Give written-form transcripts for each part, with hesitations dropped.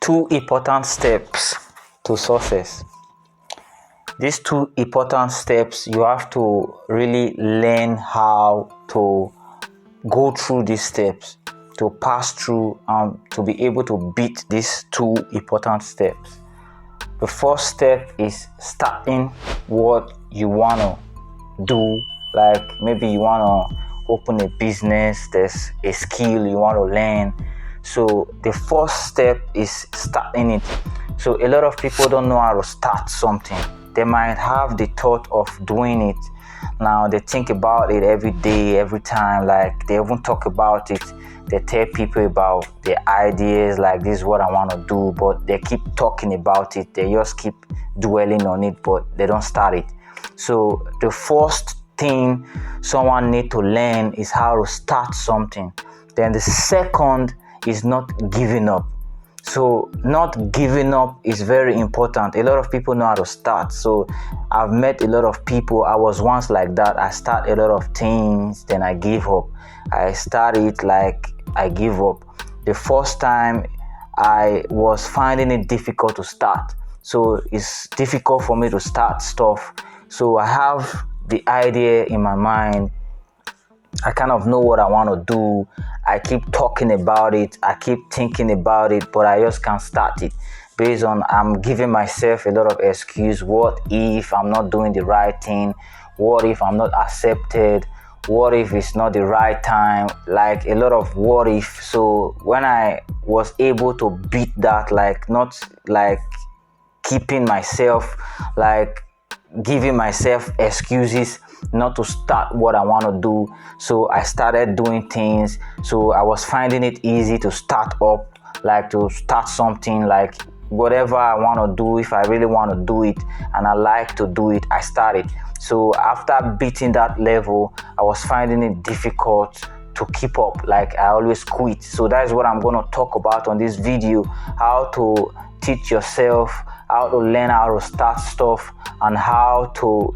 two important steps to success. These two important steps, you have to really learn how to go through these steps, to pass through and to be able to beat these two important steps. The first step is starting what you want to do. Like maybe you want to open a business, there's a skill you want to learn. So the first step is starting it. So a lot of people don't know how to start something. They might have the thought of doing it. Now they think about it every day, every time, like they even talk about it. They tell people about their ideas, like this is what I want to do, but they keep talking about it. They just keep dwelling on it, but they don't start it. So the first thing someone need to learn is how to start something. Then the second is not giving up. So not giving up is very important. A lot of people know how to start. So I've met a lot of people. I was once like that. I start a lot of things, then I give up. I start it, like I give up. The first time I was finding it difficult to start. So it's difficult for me to start stuff. So I have the idea in my mind. I kind of know what I want to do. I keep talking about it. I keep thinking about it, but I just can't start it. Based on I'm giving myself a lot of excuse. What if I'm not doing the right thing? What if I'm not accepted? What if it's not the right time? Like a lot of what if. So when I was able to beat that, like not like keeping myself, like giving myself excuses not to start what I want to do. So I started doing things. So I was finding it easy to start up, like to start something, like whatever I want to do. If I really want to do it and I like to do it, I start it. So after beating that level, I was finding it difficult to keep up. Like I always quit. So that is what I'm going to talk about on this video: how to teach yourself, how to learn how to start stuff, and how to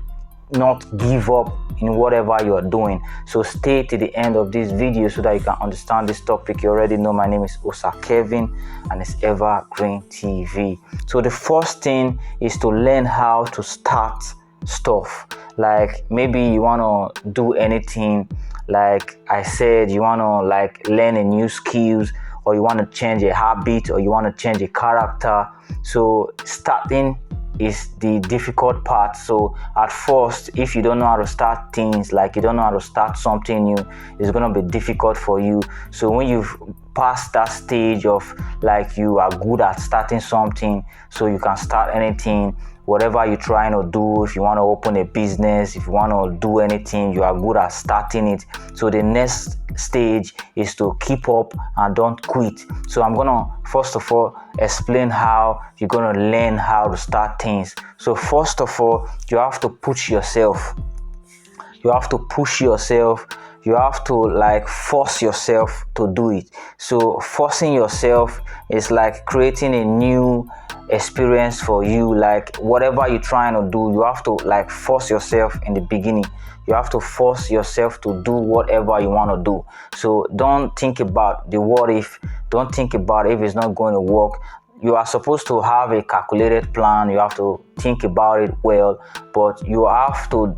not give up in whatever you are doing. So stay to the end of this video so that you can understand this topic. You already know my name is Osa Kevin and it's Evergreen TV. So the first thing is to learn how to start stuff. Like maybe you want to do anything, like I said, you want to like learn a new skills, or you want to change a habit, or you want to change a character. So starting is the difficult part. So at first, if you don't know how to start things, like you don't know how to start something new, it's going to be difficult for you. So when you've passed that stage of like you are good at starting something, so you can start anything, whatever you're trying to do. If you want to open a business, if you want to do anything, you are good at starting it. So the next stage is to keep up and don't quit. So I'm gonna first of all explain how you're gonna learn how to start things. So first of all, you have to push yourself. You have to push yourself. You have to like force yourself to do it. So forcing yourself is like creating a new experience for you. Like whatever you're trying to do, you have to like force yourself in the beginning. You have to force yourself to do whatever you want to do. So don't think about the what if. Don't think about if it's not going to work. You are supposed to have a calculated plan. You have to think about it well, but you have to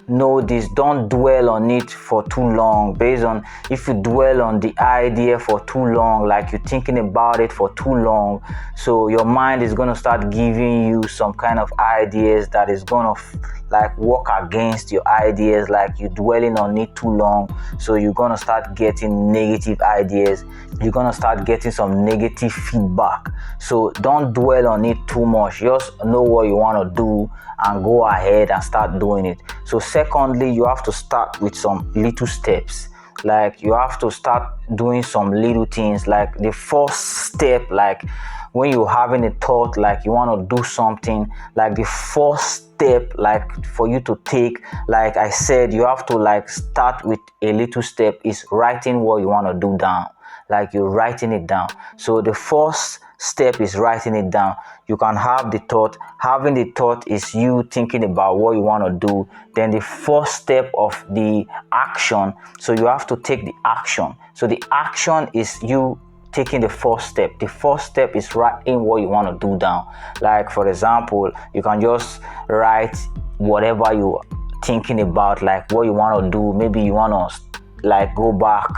know this. Don't dwell on it for too long. Based on if you dwell on the idea for too long, like you're thinking about it for too long, so your mind is going to start giving you some kind of ideas that is going to like work against your ideas. Like you're dwelling on it too long, so you're going to start getting negative ideas. You're going to start getting some negative feedback. So don't dwell on it too much. Just know what you want to do and go ahead and start doing it. So secondly, you have to start with some little steps. Like you have to start doing some little things. Like the first step, like when you're having a thought, like you want to do something, like the first step, like for you to take, like I said, you have to like start with a little step is writing what you want to do down. Like you're writing it down. So the first step is writing it down. You can have the thought. Having the thought is you thinking about what you want to do. Then the first step of the action. So you have to take the action. So the action is you taking the first step. The first step is writing what you want to do down. Like for example, you can just write whatever you thinking about, like what you want to do. Maybe you want to like go back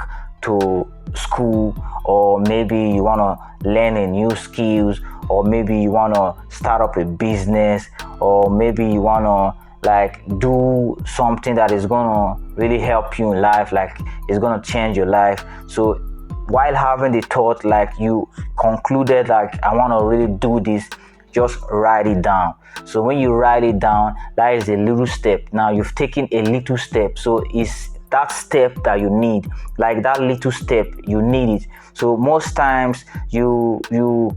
to school, or maybe you want to learn a new skills, or maybe you want to start up a business, or maybe you want to like do something that is going to really help you in life, like it's going to change your life. So while having the thought, like you concluded like I want to really do this, just write it down. So when you write it down, that is a little step. Now you've taken a little step, so it's that step that you need, like that little step, you need it. So most times you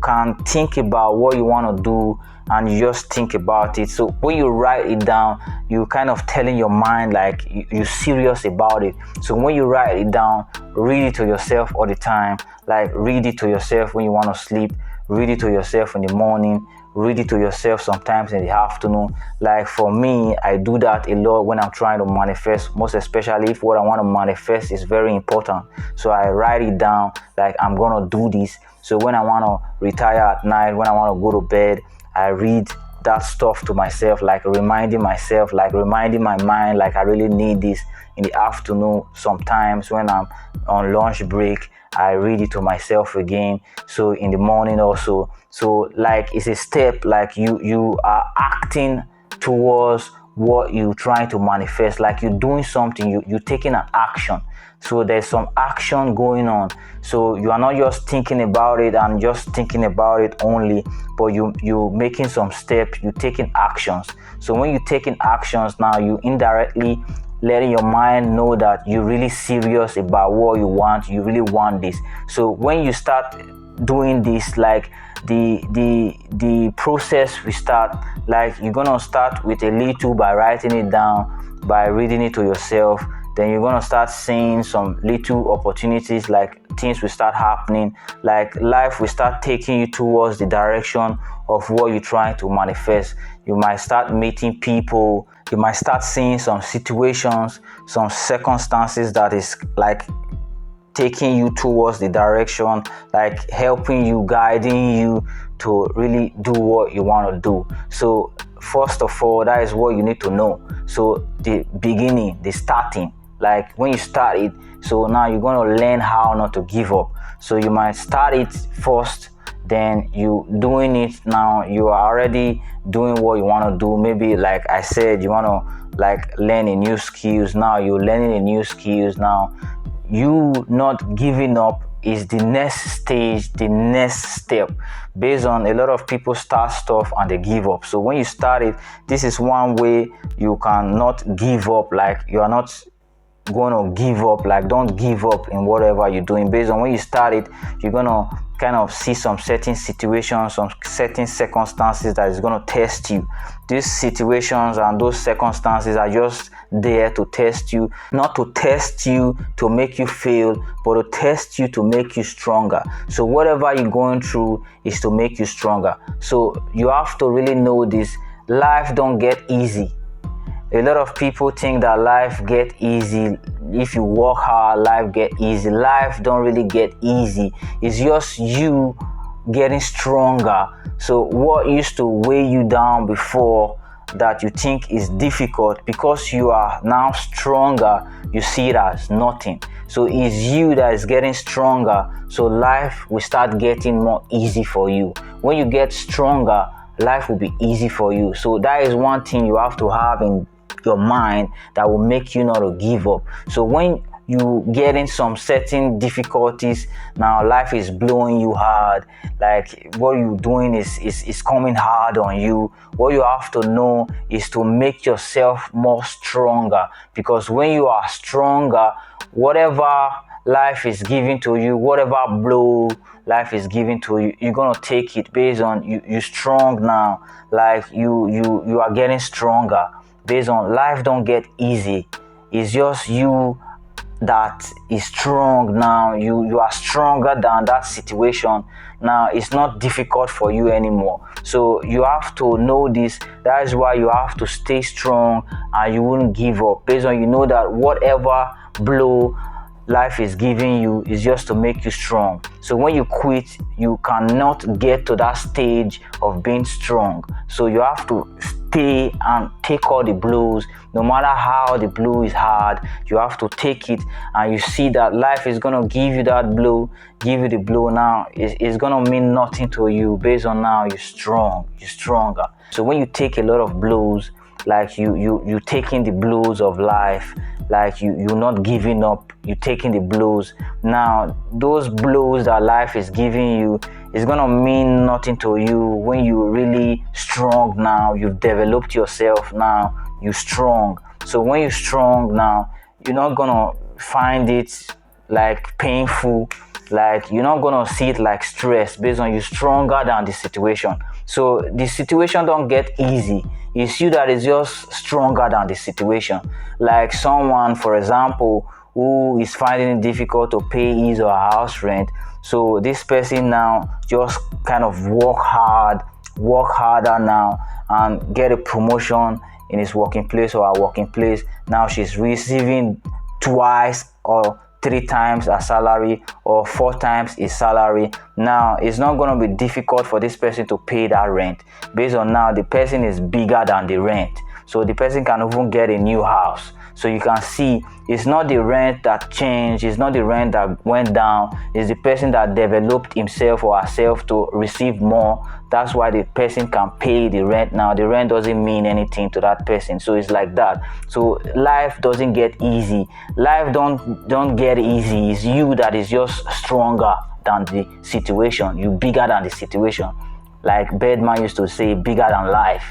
can think about what you want to do and you just think about it. So when you write it down, you kind of telling your mind like you're serious about it. So when you write it down, read it to yourself all the time. Like read it to yourself when you want to sleep, read it to yourself in the morning, read it to yourself sometimes in the afternoon. Like for me, I do that a lot when I'm trying to manifest, most especially if what I want to manifest is very important. So I write it down, like I'm gonna do this. So when I want to retire at night, when I want to go to bed, I read that stuff to myself, like reminding myself, like reminding my mind, like I really need this. In the afternoon, sometimes when I'm on lunch break, I read it to myself again. So in the morning also. So like it's a step, like you are acting towards what you're trying to manifest, like you're doing something, you're taking an action. So there's some action going on. So you are not just thinking about it and just thinking about it only, but you're making some steps, you're taking actions. So when you're taking actions, now you indirectly letting your mind know that you're really serious about what you want, you really want this. So when you start doing this, like the process we start, like you're gonna start with a little by writing it down, by reading it to yourself. Then you're gonna start seeing some little opportunities, like things will start happening, like life will start taking you towards the direction of what you're trying to manifest. You might start meeting people, you might start seeing some situations, some circumstances that is like taking you towards the direction, like helping you, guiding you to really do what you want to do. So first of all, that is what you need to know. So the beginning, the starting, like when you start it, so now you're going to learn how not to give up. So you might start it first, then you doing it. Now you are already doing what you want to do. Maybe like I said, you want to like learn a new skills. Now you're learning a new skills. Now you not giving up is the next stage, the next step. Based on a lot of people start stuff and they give up. So when you start it, this is one way you cannot give up. Like you are not going to give up, like don't give up in whatever you're doing. Based on when you start it, you're going to kind of see some certain situations, some certain circumstances that is going to test you. These situations and those circumstances are just there to test you, not to test you to make you fail, but to test you to make you stronger. So whatever you're going through is to make you stronger. So you have to really know this. Life don't get easy. A lot of people think that life get easy. If you work hard, life get easy. Life don't really get easy. It's just you getting stronger. So what used to weigh you down before that you think is difficult, because you are now stronger, you see it as nothing. So it's you that is getting stronger. So life will start getting more easy for you. When you get stronger, life will be easy for you. So that is one thing you have to have in your mind that will make you not to give up. So when you get in some certain difficulties, now life is blowing you hard, like what you're doing is coming hard on you. What you have to know is to make yourself more stronger, because when you are stronger, whatever life is giving to you, whatever blow life is giving to you, you're gonna take it based on you're strong now. Like you are getting stronger. Based on life don't get easy. It's just you that is strong now. You are stronger than that situation. Now it's not difficult for you anymore. So you have to know this. That is why you have to stay strong and you wouldn't give up. Based on you know that whatever blow life is giving you is just to make you strong. So when you quit, you cannot get to that stage of being strong. So you have to stay and take all the blows. No matter how the blow is hard, you have to take it, and you see that life is going to give you that blow, give you the blow. Now it's going to mean nothing to you based on now you're stronger. So when you take a lot of blows, like you taking the blows of life, like you're not giving up, you're taking the blows. Now those blows that life is giving you is gonna mean nothing to you when you're really strong. Now you've developed yourself, now you're strong. So when you're strong now, you're not gonna find it like painful, like you're not gonna see it like stress, based on you're stronger than the situation. So the situation don't get easy, it's you that is just stronger than the situation. Like someone, for example, who is finding it difficult to pay his or her house rent, so this person now just kind of work harder now and get a promotion in his working place or her working place. Now she's receiving twice or 3 times her salary or 4 times his salary. Now it's not going to be difficult for this person to pay that rent, based on now the person is bigger than the rent, so the person can even get a new house. So you can see it's not the rent that changed, it's not the rent that went down, it's the person that developed himself or herself to receive more. That's why the person can pay the rent. Now the rent doesn't mean anything to that person. So it's like that. So life doesn't get easy, life don't get easy. It's you that is just stronger than the situation, you bigger than the situation. Like Birdman used to say, bigger than life.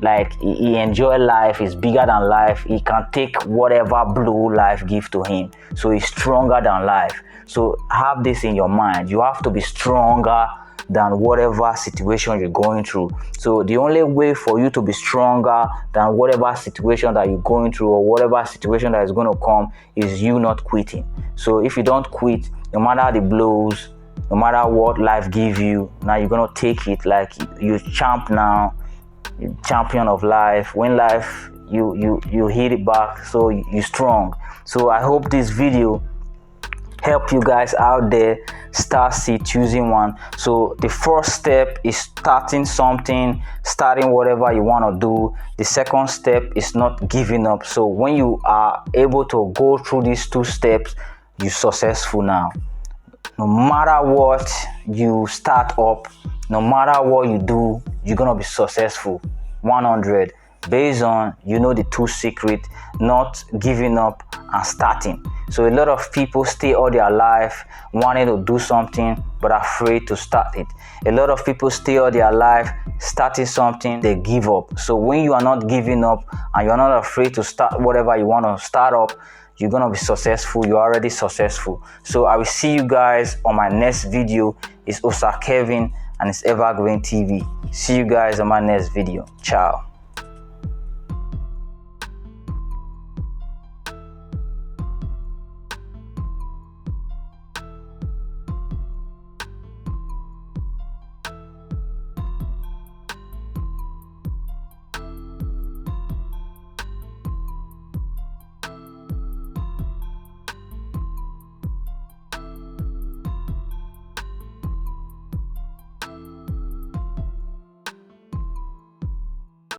Like he enjoy life, he's bigger than life, he can take whatever blow life give to him, so he's stronger than life. So have this in your mind, you have to be stronger than whatever situation you're going through. So the only way for you to be stronger than whatever situation that you're going through or whatever situation that is going to come is you not quitting. So if you don't quit, no matter the blows, no matter what life give you, now you're going to take it like you champ now, champion of life. When life you hit it back, so you're strong. So I hope this video help you guys out there start choosing one. So the first step is starting something, starting whatever you want to do. The second step is not giving up. So when you are able to go through these 2 steps, you're successful. Now no matter what you start up, no matter what you do, you're gonna be successful 100, based on the 2 secrets: not giving up and starting. So a lot of people stay all their life wanting to do something but afraid to start it. A lot of people stay all their life starting something, they give up. So when you are not giving up and you're not afraid to start whatever you want to start up, you're gonna be successful. You're already successful. So I will see you guys on my next video. It's Osa Kevin and it's Evergreen TV. See you guys on my next video. Ciao.